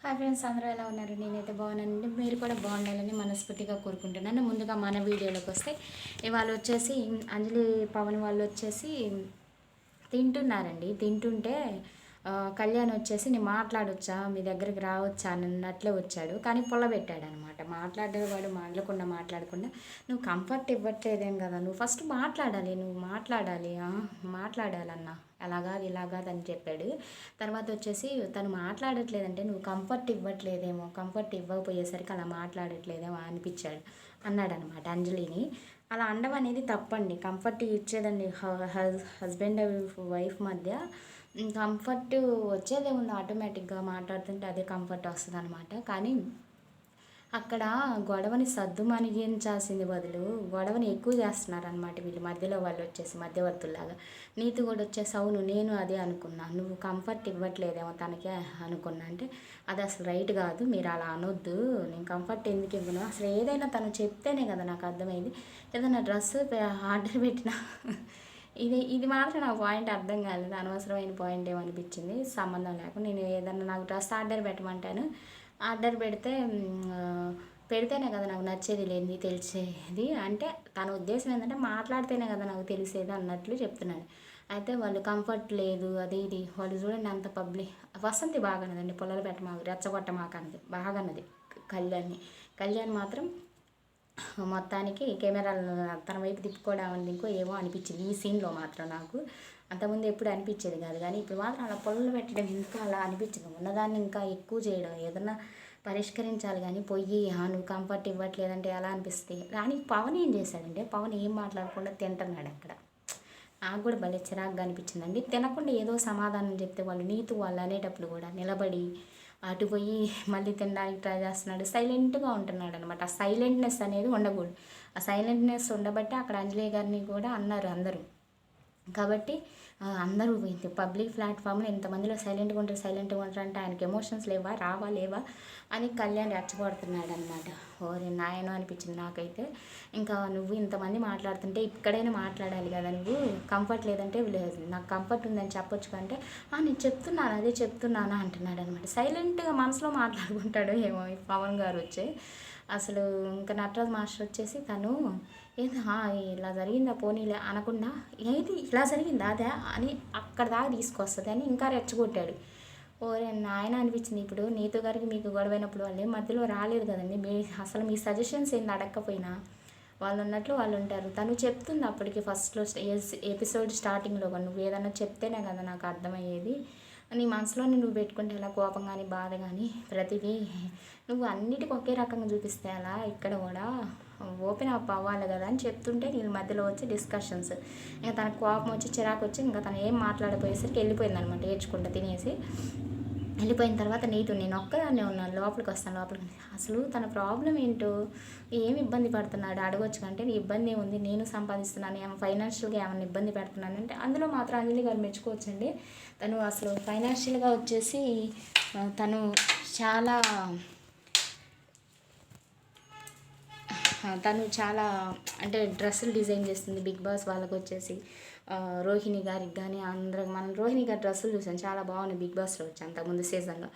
Hi friends, అందరూ ఎలా ఉన్నారు? నేనైతే బాగున్నానండి. మీరు కూడా బాగుండాలని మనస్ఫూర్తిగా కోరుకుంటున్నాను. ముందుగా మన వీడియోలోకి వస్తే ఇవాళ వచ్చేసి అంజలి పవన్ వాళ్ళు వచ్చేసి తింటుంటే కళ్యాణ్ వచ్చేసి నేను మాట్లాడొచ్చా, మీ దగ్గరికి రావచ్చా అన్నట్లే వచ్చాడు. కానీ పొల్లబెట్టాడు అనమాట. మాట్లాడేవాడు మాట్లాడకుండా నువ్వు కంఫర్ట్ ఇవ్వట్లేదేం కదా, నువ్వు ఫస్ట్ మాట్లాడాలన్నా ఇలాగాదు అని చెప్పాడు. తర్వాత వచ్చేసి తను మాట్లాడట్లేదంటే నువ్వు కంఫర్ట్ ఇవ్వట్లేదేమో, కంఫర్ట్ ఇవ్వకపోయేసరికి అలా మాట్లాడట్లేదేమో అన్నాడనమాట అంజలిని. అలా అనడం అనేది తప్పండి. కంఫర్ట్ ఇచ్చేదండి హస్బెండ్ వైఫ్ మధ్య కంఫర్ట్ వచ్చేదే ఉంది. ఆటోమేటిక్గా మాట్లాడుతుంటే అదే కంఫర్ట్ వస్తుంది అనమాట. కానీ అక్కడ గొడవని సద్దుమణిగించాల్సింది బదులు గొడవని ఎక్కువ చేస్తున్నారనమాట వీళ్ళు. మధ్యలో వాళ్ళు వచ్చేసి మధ్యవర్తుల్లాగా. నీతి కూడా వచ్చేసి అవును నేను అదే అనుకున్నా, నువ్వు కంఫర్ట్ ఇవ్వట్లేదేమో తనకే అనుకున్నా అంటే అది అసలు రైట్ కాదు, మీరు అలా అనొద్దు. నేను కంఫర్ట్ ఎందుకు ఇవ్వను, అసలు ఏదైనా తను చెప్తేనే కదా నాకు అర్థమైంది. ఏదైనా డ్రెస్ ఆర్డర్ పెట్టినా ఇది మాత్రం నాకు పాయింట్ అర్థం కాలేదు. అనవసరమైన పాయింట్ ఏమనిపించింది, సంబంధం లేకుండా. నేను ఏదన్నా నాకు డ్రెస్ ఆర్డర్ పెట్టమంటాను, ఆర్డర్ పెడితేనే కదా నాకు నచ్చేది లేనిది తెలిసేది. అంటే తన ఉద్దేశం ఏంటంటే మాట్లాడితేనే కదా నాకు తెలిసేది అన్నట్లు చెప్తున్నాడు. అయితే వాళ్ళు కంఫర్ట్ లేదు అది ఇది వాళ్ళు చూడండి అంత పబ్లిక్. వసంతి బాగానదండి, పొలాలు పెట్టమాకు రెచ్చగొట్టమాక అన్నది బాగాన్నది కళ్యాణ్ మాత్రం మొత్తానికి కెమెరాలను తన వైపు తిప్పుకోవడం ఇంకో ఏమో అనిపించింది ఈ సీన్లో మాత్రం నాకు. అంతకుముందు ఎప్పుడు అనిపించేది కాదు, కానీ ఇప్పుడు మాత్రం అలా పొలలు పెట్టడం ఇంకా అలా అనిపించింది. ఉన్నదాన్ని ఇంకా ఎక్కువ చేయడం, ఏదన్నా పరిష్కరించాలి కానీ పొయ్యి నువ్వు కంఫర్ట్ ఇవ్వట్లేదంటే ఎలా అనిపిస్తుంది. కానీ పవన్ ఏం చేశాడంటే పవన్ ఏం మాట్లాడకుండా తింటున్నాడు అక్కడ. నాకు కూడా భలే చిరాకుగా అనిపించిందండి. తినకుండా ఏదో సమాధానం చెప్తే వాళ్ళు అనేటప్పుడు కూడా నిలబడి అటు పోయి మళ్ళీ తినడానికి ట్రై చేస్తున్నాడు. సైలెంట్గా ఉంటున్నాడు అనమాట. ఆ సైలెంట్నెస్ అనేది ఉండకూడదు. ఆ సైలెంట్నెస్ ఉండబట్టి అక్కడ అంజలి గారిని కూడా అన్నారు అందరూ. కాబట్టి అందరూ పబ్లిక్ ప్లాట్ఫామ్లో ఇంతమందిలో సైలెంట్గా ఉంటారు అంటే ఆయనకి ఎమోషన్స్ లేవా అని కళ్యాణ్ రెచ్చగొడుతున్నాడు అనమాట. ఓరే నాయనో అనిపించింది నాకైతే. ఇంకా నువ్వు ఇంతమంది మాట్లాడుతుంటే ఇక్కడైనా మాట్లాడాలి కదా, నువ్వు కంఫర్ట్ లేదంటే లేదు నాకు కంఫర్ట్ ఉందని చెప్పొచ్చు కంటే నేను చెప్తున్నానా అంటున్నాడు అనమాట. సైలెంట్గా మనసులో మాట్లాడుకుంటాడు ఏమో పవన్ గారు వచ్చి. అసలు ఇంకా నటరాజ్ మాస్టర్ వచ్చేసి తను ఏది ఇలా జరిగిందా పోనీలే అనకుండా ఏది ఇలా జరిగిందా అదే అని అక్కడ దాకా తీసుకొస్తుంది అని ఇంకా రెచ్చగొట్టాడు. ఓరే నాయన అనిపించింది. ఇప్పుడు నీతు గారికి మీకు గొడవైనప్పుడు వాళ్ళు మధ్యలో రాలేదు కదండి. అసలు మీ సజెషన్స్ ఏంది అడగకపోయినా వాళ్ళు ఉన్నట్లు వాళ్ళు ఉంటారు. తను చెప్తుంది అప్పటికి ఫస్ట్లో ఎపిసోడ్ స్టార్టింగ్లో నువ్వు ఏదన్నా చెప్తేనే కదా నాకు అర్థమయ్యేది, నీ మనసులోనే నువ్వు పెట్టుకుంటే ఎలా కోపం కానీ బాధ కానీ ప్రతిదీ నువ్వు అన్నిటికీ ఒకే రకంగా చూపిస్తే అలా ఇక్కడ కూడా ఓపెన్ అప్ అవ్వాలి కదా అని చెప్తుంటే వీళ్ళ మధ్యలో వచ్చి డిస్కషన్స్. ఇంకా తనకు కోపం వచ్చి చిరాకు వచ్చి ఇంకా తను ఏం మాట్లాడిపోయేసరికి వెళ్ళిపోయింది అనమాట. ఏడ్చుకుంటా తినేసి వెళ్ళిపోయిన తర్వాత నేను ఒక్కదాన్నే ఉన్నాను, లోపలికి వస్తాను. అసలు తన ప్రాబ్లం ఏంటో, ఏమి ఇబ్బంది పడుతున్నాడు అడగొచ్చు కంటే నీ ఇబ్బంది ఏముంది, నేను సంపాదిస్తున్నాను, ఏమో ఫైనాన్షియల్గా ఏమైనా ఇబ్బంది పెడుతున్నాను అంటే అందులో మాత్రం అంజలి గారు మెచ్చుకోవచ్చండి. తను అసలు ఫైనాన్షియల్గా వచ్చేసి తను చాలా అంటే డ్రెస్సులు డిజైన్ చేస్తుంది. బిగ్ బాస్ వాళ్ళకి వచ్చేసి రోహిణి గారికి కానీ అందరికి మనం రోహిణి గారి డ్రెస్సులు చూసాం, చాలా బాగున్నాయి బిగ్ బాస్లో వచ్చి అంతకుముందు సీజన్లో.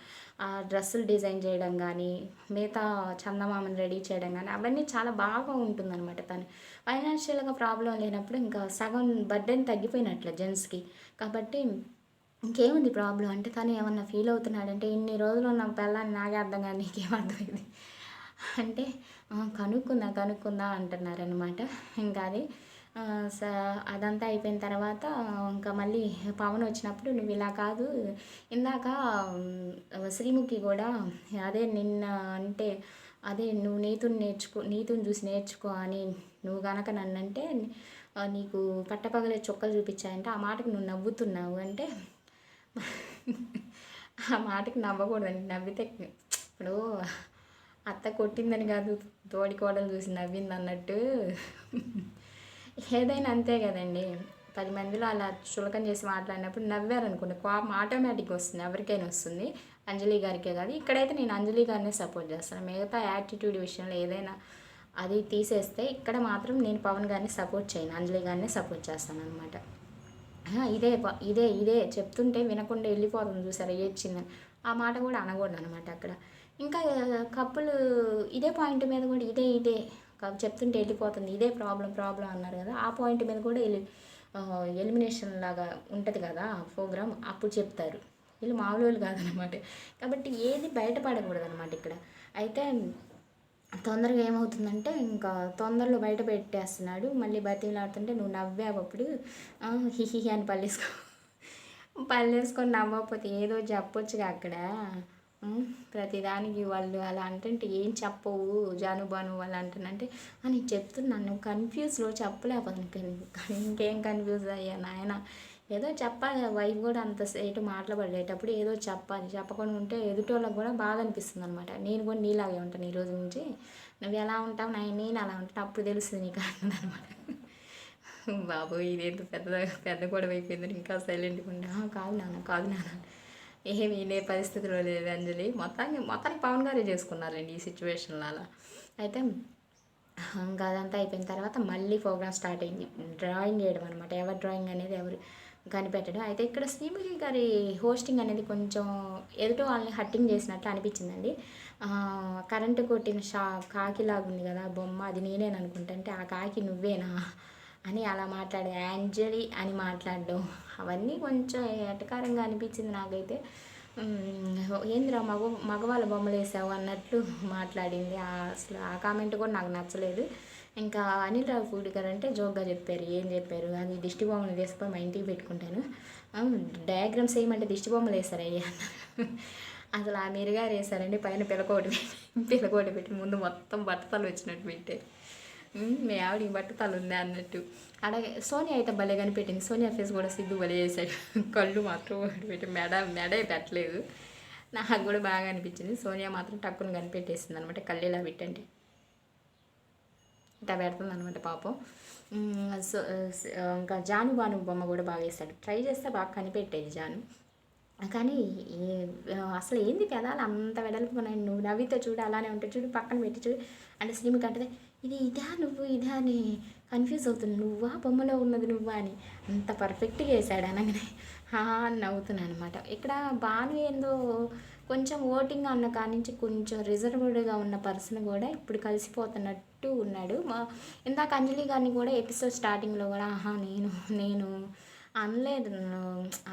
ఆ డ్రెస్సులు డిజైన్ చేయడం కానీ మిగతా చందమామని రెడీ చేయడం కానీ అవన్నీ చాలా బాగా ఉంటుందన్నమాట. తను ఫైనాన్షియల్గా ప్రాబ్లం లేనప్పుడు ఇంకా సగం బర్డెన్ తగ్గిపోయినట్లే జెంట్స్కి. కాబట్టి ఇంకేముంది ప్రాబ్లం అంటే తను ఏమన్నా ఫీల్ అవుతున్నాడంటే ఇన్ని రోజులు ఉన్న పిల్లని నాకే అర్థం కానీ నీకేమర్థమైంది అంటే కనుక్కుందా అంటున్నారనమాట. ఇంకా అది అదంతా అయిపోయిన తర్వాత ఇంకా మళ్ళీ పవన్ వచ్చినప్పుడు నువ్వు ఇలా కాదు, ఇందాక శ్రీముఖి కూడా అదే నిన్న అంటే అదే నువ్వు నీతుని చూసి నేర్చుకో అని నువ్వు కనుక నన్ను అంటే నీకు పట్టపగలే చుక్కలు చూపించాయంటే ఆ మాటకు నువ్వు నవ్వుతున్నావు అంటే ఆ మాటకి నవ్వకూడదండి. నవ్వితే ఇప్పుడు అత్త కొట్టిందని కాదు తోడి కోడలు చూసి నవ్వింది అన్నట్టు ఏదైనా అంతే కదండి. 10 మందిలో అలా చులకం చేసి మాట్లాడినప్పుడు నవ్వారనుకోండి కోపం ఆటోమేటిక్గా వస్తుంది, ఎవరికైనా వస్తుంది. అంజలి గారికే కాదు. ఇక్కడైతే నేను అంజలి గారినే సపోర్ట్ చేస్తాను. మిగతా యాటిట్యూడ్ విషయంలో ఏదైనా అది తీసేస్తే ఇక్కడ మాత్రం నేను పవన్ గారిని సపోర్ట్ చేయను, అంజలి గారిని సపోర్ట్ చేస్తాను అనమాట. ఇదే చెప్తుంటే వినకుండా వెళ్ళిపోతుంది చూసారా ఏడ్చిందని. ఆ మాట కూడా అనకూడదు అనమాట అక్కడ. ఇంకా కపుల్ ఇదే పాయింట్ మీద కూడా ఇదే చెప్తుంటే వెళ్ళిపోతుంది, ఇదే ప్రాబ్లం అన్నారు కదా, ఆ పాయింట్ మీద కూడా ఎలిమినేషన్ లాగా ఉంటుంది కదా ప్రోగ్రామ్, అప్పుడు చెప్తారు. వీళ్ళు మామూలు వాళ్ళు కాదనమాట. కాబట్టి ఏది బయటపడకూడదు అనమాట ఇక్కడ. అయితే తొందరగా ఏమవుతుందంటే ఇంకా తొందరలో బయట పెట్టేస్తున్నాడు. మళ్ళీ బతిమలాడుతుంటే నువ్వు నవ్వావు అప్పుడు హిహి అని పళ్ళేసుకొని నవ్వకపోతే ఏదో చెప్పొచ్చుగా అక్కడ. ప్రతిదానికి వాళ్ళు అలా అంటుంటే ఏం చెప్పవు జానుబాను వాళ్ళు అంటున్నంటే అని చెప్తున్నాను, నువ్వు కన్ఫ్యూజ్లో చెప్పలేకపోతున్నాను. ఇంకేం కన్ఫ్యూజ్ అయ్యా నాయన, ఏదో చెప్పాలి. వైఫ్ కూడా అంత సేటు మాట్లాడేటప్పుడు ఏదో చెప్పాలి. చెప్పకుండా ఉంటే ఎదుటోళ్ళకి కూడా బాధ అనిపిస్తుంది అనమాట. నేను కూడా నీలాగే ఉంటాను ఈ రోజు నుంచి. నువ్వు ఎలా ఉంటావు నేను అలా ఉంటాను, అప్పుడు తెలుస్తుంది నీకు అనమాట. బాబు ఇదేంటో పెద్ద గొడవ అయిపోయింది. ఇంకా సైలెంట్గా ఉండే కాదు నాన్న ఏమి వినే పరిస్థితిలో లేదు అంజలి. మొత్తానికి పవన్ గారే చేసుకున్నారండి ఈ సిచ్యువేషన్లో అలా. అయితే ఇంకా అదంతా అయిపోయిన తర్వాత మళ్ళీ ప్రోగ్రామ్ స్టార్ట్ అయింది. డ్రాయింగ్ వేయడం అనమాట. ఎవరి డ్రాయింగ్ అనేది ఎవరు కనిపెట్టడం. అయితే ఇక్కడ శ్రీముఖి గారి హోస్టింగ్ అనేది కొంచెం ఎదుటి వాళ్ళని హట్టింగ్ చేసినట్లు అనిపించిందండి. కరెంటు కొట్టిన కాకిలాగా ఉంది కదా బొమ్మ, అది నేనేననుకుంటుంటే ఆ కాకి నువ్వేనా అని అలా మాట్లాడే యాంజలి అని మాట్లాడడం, అవన్నీ కొంచెం ఎటకారంగా అనిపించింది నాకైతే. ఏంద్రా మగవాళ్ళ బొమ్మలు వేసావు అన్నట్లు మాట్లాడింది. అసలు ఆ కామెంట్ కూడా నాకు నచ్చలేదు. ఇంకా అనిల్ రావిపూడి గారు అంటే జోక్గా చెప్పారు. ఏం చెప్పారు, అది దిష్టి బొమ్మలు వేసుకొని మా ఇంటికి పెట్టుకుంటాను, డయాగ్రామ్స్ వేయమంటే దిష్టి బొమ్మలు వేస్తారయ్యా అసలు ఆ మెరుగారు వేసారండి. పైన పిలకోటి పెట్టి ముందు మొత్తం బట్టతలు వచ్చినట్టు పెట్టారు. మీ ఆవిడ బట్టతలు ఉందా అన్నట్టు. అలాగే సోనియా అయితే భలే కనిపెట్టింది. సోనియా ఫేస్ కూడా సిగ్గు భలే చేశాడు. కళ్ళు మాత్రం పెట్టి మెడే పెట్టలేదు. నాకు కూడా బాగా అనిపించింది. సోనియా మాత్రం టక్కును కనిపెట్టేసింది అనమాట. కళ్ళు ఇలా పెట్టండి ఇట్లా పెడుతుంది అనమాట పాపం. సో ఇంకా బాను బొమ్మ కూడా బాగా వేస్తాడు. ట్రై చేస్తే బాగా కనిపెట్టేది జాను. కానీ అసలు ఏంది పెదాలు అంత వెడల్పుకున్నాయి, నువ్వు నవ్వితే చూడు అలానే ఉంటుంది చూడు, పక్కన పెట్టి చూడు అంటే శ్రీముఖి అంటే ఇదా అని కన్ఫ్యూజ్ అవుతుంది, నువ్వా బొమ్మలో ఉన్నది నువ్వా అని అంత పర్ఫెక్ట్గా వేసాడు అనగానే నవ్వుతున్నాను అనమాట. ఇక్కడ బాను ఏందో కొంచెం ఓటింగ్ అన్న కాడి నుంచి కొంచెం రిజర్వ్డ్గా ఉన్న పర్సన్ కూడా ఇప్పుడు కలిసిపోతున్నట్టు ఉన్నాడు. ఇందాక అంజలి గారిని కూడా ఎపిసోడ్ స్టార్టింగ్లో కూడా నేను అనలేదు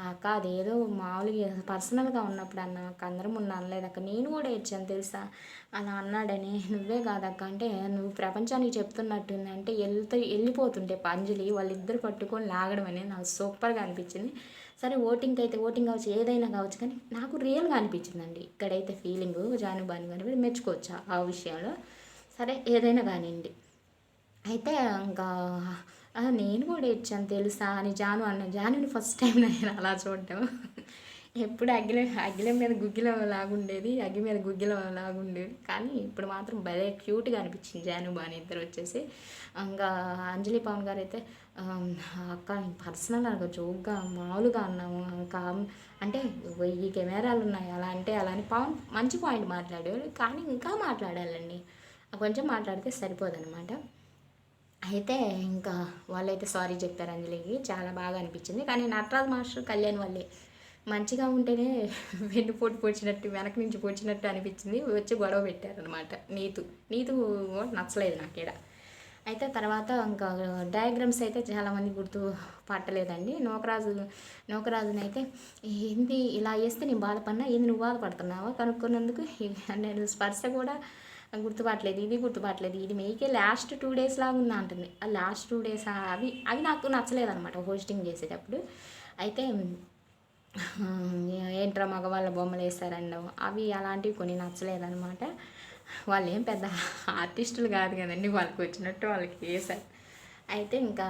అక్క, అదేదో మామూలుగా పర్సనల్గా ఉన్నప్పుడు అక్క, అందరం ఉన్న అనలేదు అక్క, నేను కూడా ఇచ్చాను తెలుసా అలా అన్నాడని. నువ్వే కాదక్క అంటే నువ్వు ప్రపంచానికి చెప్తున్నట్టుంది అంటే వెళ్ళిపోతుంటే అంజలి వాళ్ళిద్దరు పట్టుకొని లాగడం అనేది నాకు సూపర్గా అనిపించింది. సరే ఓటింగ్ అయితే ఓటింగ్ కావచ్చు, ఏదైనా కావచ్చు, కానీ నాకు రియల్గా అనిపించిందండి ఇక్కడైతే ఫీలింగు. జానుబాను కానీ మెచ్చుకోవచ్చు ఆ విషయంలో. సరే ఏదైనా కానివ్వండి. అయితే ఇంకా నేను కూడా ఇచ్చాను తెలుసా అని జానుని ఫస్ట్ టైం నేను అలా చూడటం. ఎప్పుడు అగ్గిలం మీద గుగ్గిలం లాగుండేది, అగ్గి మీద గుగ్గిలం లాగుండేది, కానీ ఇప్పుడు మాత్రం భలే క్యూట్గా అనిపించింది జానుబాని ఇద్దరు వచ్చేసి. ఇంకా అంజలి పవన్ గారు అయితే అక్క పర్సనల్గా జోక్గా మామూలుగా అన్నాము ఇంకా అంటే 1000 కెమెరాలు ఉన్నాయి అలా అంటే అలా అని పవన్ మంచి పాయింట్ మాట్లాడాడు, కానీ ఇంకా మాట్లాడాలండి, కొంచెం మాట్లాడితే సరిపోదన్నమాట. అయితే ఇంకా వాళ్ళైతే సారీ చెప్పారు అంజలికి, చాలా బాగా అనిపించింది. కానీ నటరాజ్ మాస్టర్ కళ్యాణ్ వాళ్ళే మంచిగా ఉంటేనే వెన్నుపోటు పొడిచినట్టు వెనక నుంచి పొడిచినట్టు అనిపించింది, వచ్చి గొడవ పెట్టారనమాట. నీతు నచ్చలేదు నాకు ఇక్కడ. అయితే తర్వాత ఇంకా డయాగ్రామ్స్ అయితే చాలామంది గుర్తు పట్టలేదండి. నూకరాజునైతే ఏంది ఇలా వేస్తే నేను బాధపడినా, ఏంది నువ్వు బాధపడుతున్నావా కనుక్కున్నందుకు, నేను స్పర్శ కూడా గుర్తుపట్టలేదు, ఇది గుర్తుపట్టలేదు, ఇది మీకే లాస్ట్ 2 days లాగా ఉందా అంటుంది. ఆ లాస్ట్ 2 days అవి నాకు నచ్చలేదన్నమాట హోస్టింగ్ చేసేటప్పుడు. అయితే ఏంట్రా మగవాళ్ళ బొమ్మలు వేస్తారండవు, అవి అలాంటివి కొన్ని నచ్చలేదన్నమాట. వాళ్ళు ఏం పెద్ద ఆర్టిస్టులు కాదు కదండి, వాళ్ళకి వచ్చినట్టు వాళ్ళకి వేశారు. అయితే ఇంకా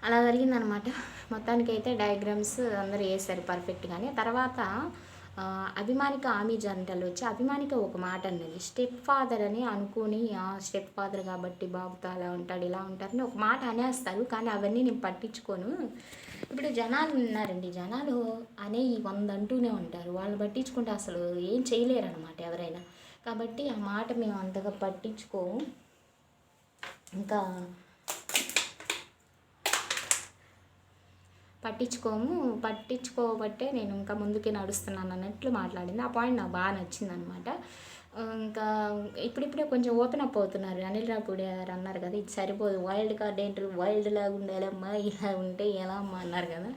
అలా జరిగిందనమాట. మొత్తానికి అయితే డయాగ్రామ్స్ అందరూ వేశారు పర్ఫెక్ట్గానే. తర్వాత అభిమానిక ఆమె జంటలు వచ్చి అభిమానిక ఒక మాట అన్నది, స్టెప్ ఫాదర్ అని అనుకుని స్టెప్ ఫాదర్ కాబట్టి బాబుతో అలా ఉంటాడు ఇలా ఉంటారని ఒక మాట అనేస్తారు, కానీ అవన్నీ నేను పట్టించుకోను. ఇప్పుడు జనాలు ఉన్నారండి, జనాలు అనే 100 అంటూనే ఉంటారు, వాళ్ళు పట్టించుకుంటే అసలు ఏం చేయలేరు అనమాట ఎవరైనా. కాబట్టి ఆ మాట మేము అంతగా పట్టించుకోము. ఇంకా పట్టించుకోబట్టే నేను ఇంకా ముందుకే నడుస్తున్నాను అన్నట్లు మాట్లాడింది. ఆ పాయింట్ నాకు బాగా నచ్చిందనమాట. ఇంకా ఇప్పుడిప్పుడే కొంచెం ఓపెన్ అప్ అవుతున్నారు. అనిల్ రావిపూడి గారు అన్నారు కదా, ఇది సరిపోదు, వైల్డ్ కార్డ్ ఎంట్రీ వైల్డ్ లాగా ఉండాలమ్మా, ఇలా ఉంటే ఎలా అమ్మా అన్నారు కదా,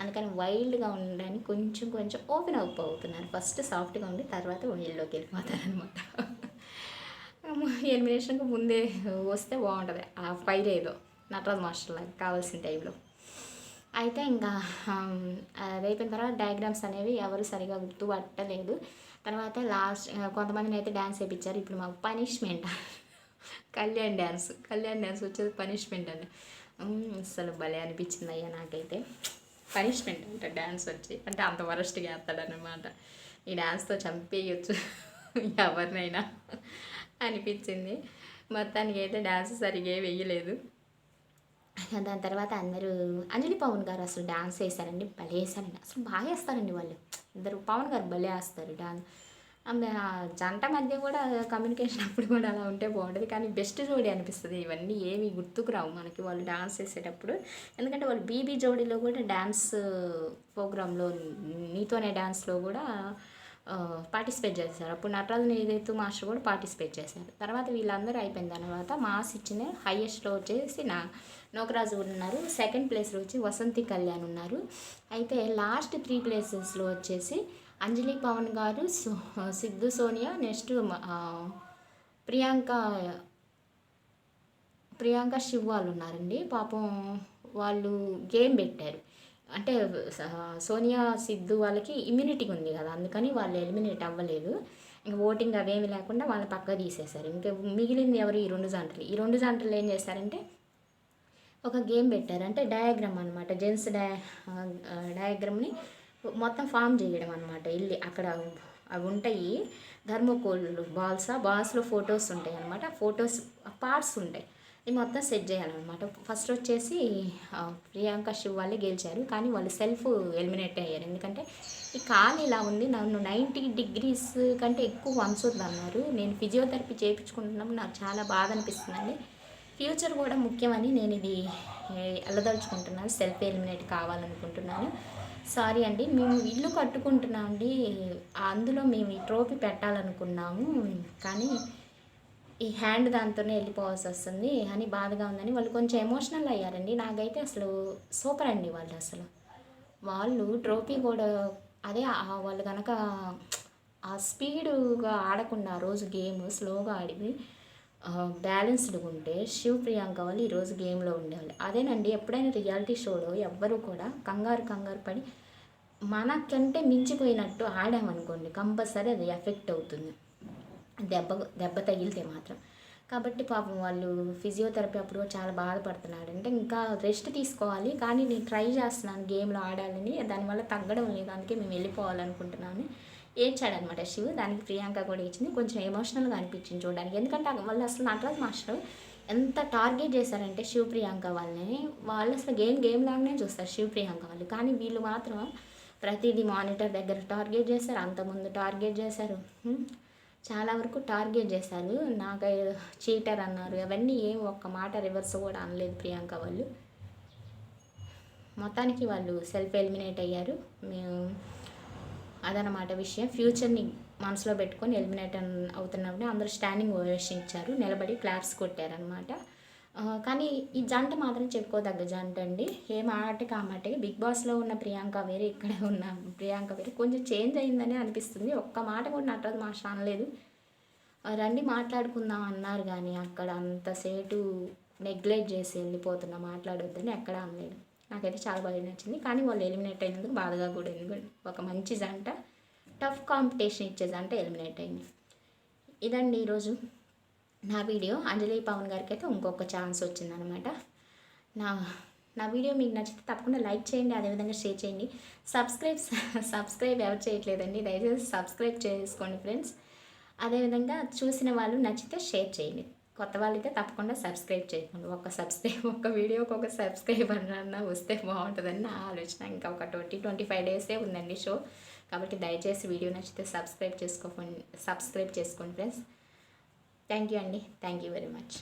అందుకని వైల్డ్గా ఉండడానికి కొంచెం కొంచెం ఓపెన్ అప్ అవుతున్నారు. ఫస్ట్ సాఫ్ట్గా ఉండి తర్వాత వైల్డ్లోకి వెళ్ళిపోతారనమాట. ఎలిమినేషన్కి ముందే వస్తే బాగుంటుంది ఆ ఫైర్ ఏదో నటరాజ్ మాస్టర్ లాగా కావాల్సిన టైంలో. అయితే ఇంకా అది అయిపోయిన తర్వాత డయాగ్రామ్స్ అనేవి ఎవరు సరిగా గుర్తుపట్టలేదు. తర్వాత లాస్ట్ కొంతమందిని అయితే డ్యాన్స్ వేయించారు. ఇప్పుడు మాకు పనిష్మెంట్ కళ్యాణ్ డ్యాన్స్ వచ్చేది పనిష్మెంట్ అండి. అసలు భలే అనిపించింది అయ్యా నాకైతే. పనిష్మెంట్ అంటే డ్యాన్స్ వచ్చి అంటే అంత వరస్ట్గా వేస్తాడనమాట. ఈ డ్యాన్స్తో చంపేయచ్చు ఎవరినైనా అనిపించింది. మొత్తానికి అయితే డ్యాన్స్ సరిగా వేయలేదు. దాని తర్వాత అందరూ అంజలి పవన్ గారు అసలు డ్యాన్స్ వేశారండి, భలే వేశారండి. అసలు బాగా వేస్తారండి వాళ్ళు ఇద్దరు. పవన్ గారు భలే వేస్తారు డ్యాన్స్. జంట మధ్య కూడా కమ్యూనికేషన్ అప్పుడు కూడా అలా ఉంటే బాగుంటుంది. కానీ బెస్ట్ జోడీ అనిపిస్తుంది. ఇవన్నీ ఏమి గుర్తుకు రావు మనకి వాళ్ళు డ్యాన్స్ వేసేటప్పుడు. ఎందుకంటే వాళ్ళు బీబీ జోడీలో కూడా డ్యాన్స్ ప్రోగ్రాంలో నీతోనే డ్యాన్స్లో కూడా పార్టిసిపేట్ చేశారు. అప్పుడు నటరాజు నీతు మాస్టర్ కూడా పార్టిసిపేట్ చేశారు. తర్వాత వీళ్ళందరూ అయిపోయిన తర్వాత మాస్ ఇచ్చిన హైయెస్ట్లో వచ్చేసి నోకరాజు ఉన్నారు. సెకండ్ ప్లేస్లో వచ్చి వసంతి కళ్యాణ్ ఉన్నారు. అయితే లాస్ట్ 3 ప్లేసెస్లో వచ్చేసి అంజలి పవన్ గారు, సిద్ధు సోనియా, నెక్స్ట్ ప్రియాంక శివ్ వాళ్ళు ఉన్నారండి. పాపం వాళ్ళు గేమ్ పెట్టారు. అంటే సోనియా సిద్ధు వాళ్ళకి ఇమ్యూనిటీ ఉంది కదా, అందుకని వాళ్ళు ఎలిమినేట్ అవ్వలేదు. ఇంకా ఓటింగ్ అవేమి లేకుండా వాళ్ళని పక్క తీసేశారు. ఇంకా మిగిలింది ఎవరు, ఈ రెండు జంటలు ఏం చేశారంటే ఒక గేమ్ పెట్టారు. అంటే డయాగ్రామ్ అనమాట, జెంట్స్ డయాగ్రామ్ని మొత్తం ఫామ్ చేయడం అనమాట. వెళ్ళి అక్కడ అవి ఉంటాయి థర్మోకోల్ బాల్స్లో ఫొటోస్ ఉంటాయి అనమాట. ఫొటోస్ పార్ట్స్ ఉంటాయి, ఇవి మొత్తం సెట్ చేయాలన్నమాట. ఫస్ట్ వచ్చేసి ప్రియాంక శివ్ వాళ్ళే గెలిచారు. కానీ వాళ్ళు సెల్ఫ్ ఎలిమినేట్ అయ్యారు. ఎందుకంటే ఈ కాలు ఇలా ఉంది, నన్ను 90 డిగ్రీస్ కంటే ఎక్కువ వంచుద్ది అన్నారు. నేను ఫిజియోథెరపీ చేయించుకుంటున్నప్పుడు నాకు చాలా బాధ అనిపిస్తుందండి. ఫ్యూచర్ కూడా ముఖ్యమని నేను ఇది వెళ్ళదలుచుకుంటున్నాను, సెల్ఫ్ ఎలిమినేట్ కావాలనుకుంటున్నాను. సారీ అండి, మేము ఇల్లు కట్టుకుంటున్నాం అండి, అందులో మేము ఈ ట్రోఫీ పెట్టాలనుకున్నాము, కానీ ఈ హ్యాండ్ దాంతోనే వెళ్ళిపోవాల్సి వస్తుంది అని బాధగా ఉందని వాళ్ళు కొంచెం ఎమోషనల్ అయ్యారండి. నాకైతే అసలు సూపర్ అండి వాళ్ళు ట్రోఫీ కూడా అదే వాళ్ళు కనుక ఆ స్పీడ్గా ఆడకుండా ఆ రోజు గేమ్ స్లోగా ఆడి బ్యాలెన్స్డ్గా ఉంటే శివ్ ప్రియాంక వాళ్ళు ఈరోజు గేమ్లో ఉండేవాళ్ళు. అదేనండి, ఎప్పుడైనా రియాలిటీ షోలో ఎవ్వరూ కూడా కంగారు పడి మనకంటే మించిపోయినట్టు ఆడామనుకోండి, కంపల్సరీ అది ఎఫెక్ట్ అవుతుంది, దెబ్బ తగిలితే మాత్రం. కాబట్టి పాపం వాళ్ళు ఫిజియోథెరపీ అప్పుడు చాలా బాధపడుతున్నాడు. అంటే ఇంకా రెస్ట్ తీసుకోవాలి, కానీ నేను ట్రై చేస్తున్నాను గేమ్లో ఆడాలని, దానివల్ల తగ్గడం లేదు, అందుకే మేము వెళ్ళిపోవాలనుకుంటున్నాను ఏడ్చాడనమాట శివ్. దానికి ప్రియాంక కూడా ఇచ్చింది. కొంచెం ఎమోషనల్గా అనిపించింది చూడడానికి. ఎందుకంటే వాళ్ళు అసలు నటరాజ్ మాస్టర్ ఎంత టార్గెట్ చేశారంటే శివ్ ప్రియాంక వాళ్ళని, వాళ్ళు అసలు గేమ్ లాగానే చూస్తారు శివ్ ప్రియాంక వాళ్ళు. కానీ వీళ్ళు మాత్రం ప్రతిదీ మానిటర్ దగ్గర టార్గెట్ చేశారు, అంతకుముందు టార్గెట్ చేశారు, చాలా వరకు టార్గెట్ చేశారు. నాకు చీటర్ అన్నారు, అవన్నీ ఏం ఒక్క మాట రివర్స్ కూడా అనలేదు ప్రియాంక వాళ్ళు. మొత్తానికి వాళ్ళు సెల్ఫ్ ఎలిమినేట్ అయ్యారు. మేము అదనమాట విషయం. ఫ్యూచర్ని మనసులో పెట్టుకొని ఎలిమినేట్ అవుతున్నప్పుడు అందరూ స్టాండింగ్ ఓవేషన్ ఇచ్చారు, నిలబడి క్లాప్స్ కొట్టారనమాట. కానీ ఈ జంట మాత్రం చెప్పుకోదగ్గ జంట అండి. ఏ మాటకి ఆ మాటకి. బిగ్ బాస్లో ఉన్న ప్రియాంక వేరే, ఇక్కడ ఉన్న ప్రియాంక వేరే. కొంచెం చేంజ్ అయిందని అనిపిస్తుంది. ఒక్క మాట కూడా నటరాజు మాస్టర్ అనలేదు. రండి మాట్లాడుకుందాం అన్నారు, కానీ అక్కడ అంతసేటు నెగ్లెక్ట్ చేసి వెళ్ళిపోతున్నా, మాట్లాడొద్దని ఎక్కడ అనలేదు. నాకైతే చాలా బాగా నచ్చింది. కానీ వాళ్ళు ఎలిమినేట్ అయినందుకు బాధగా కూడా ఉంది. ఒక మంచి జంట, టఫ్ కాంపిటీషన్ ఇచ్చే జంట ఎలిమినేట్ అయింది. ఇదండి ఈరోజు నా వీడియో. అంజలి పవన్ గారికి అయితే ఇంకొక ఛాన్స్ వచ్చిందనమాట. నా వీడియో మీకు నచ్చితే తప్పకుండా లైక్ చేయండి, అదేవిధంగా షేర్ చేయండి. సబ్స్క్రైబ్ ఎవరు చేయట్లేదండి, దయచేసి సబ్స్క్రైబ్ చేసుకోండి ఫ్రెండ్స్. అదేవిధంగా చూసిన వాళ్ళు నచ్చితే షేర్ చేయండి. కొత్త వాళ్ళైతే తప్పకుండా సబ్స్క్రైబ్ చేయకండి. ఒక వీడియోకి ఒక సబ్స్క్రైబర్ అన్నా వస్తే బాగుంటుందని నా ఆలోచన. ఇంకా ఒక 20-25 డేసే ఉందండి షో. కాబట్టి దయచేసి వీడియో నచ్చితే సబ్స్క్రైబ్ చేసుకోండి ఫ్రెండ్స్. థ్యాంక్ యూ అండి, థ్యాంక్ యూ వెరీ మచ్.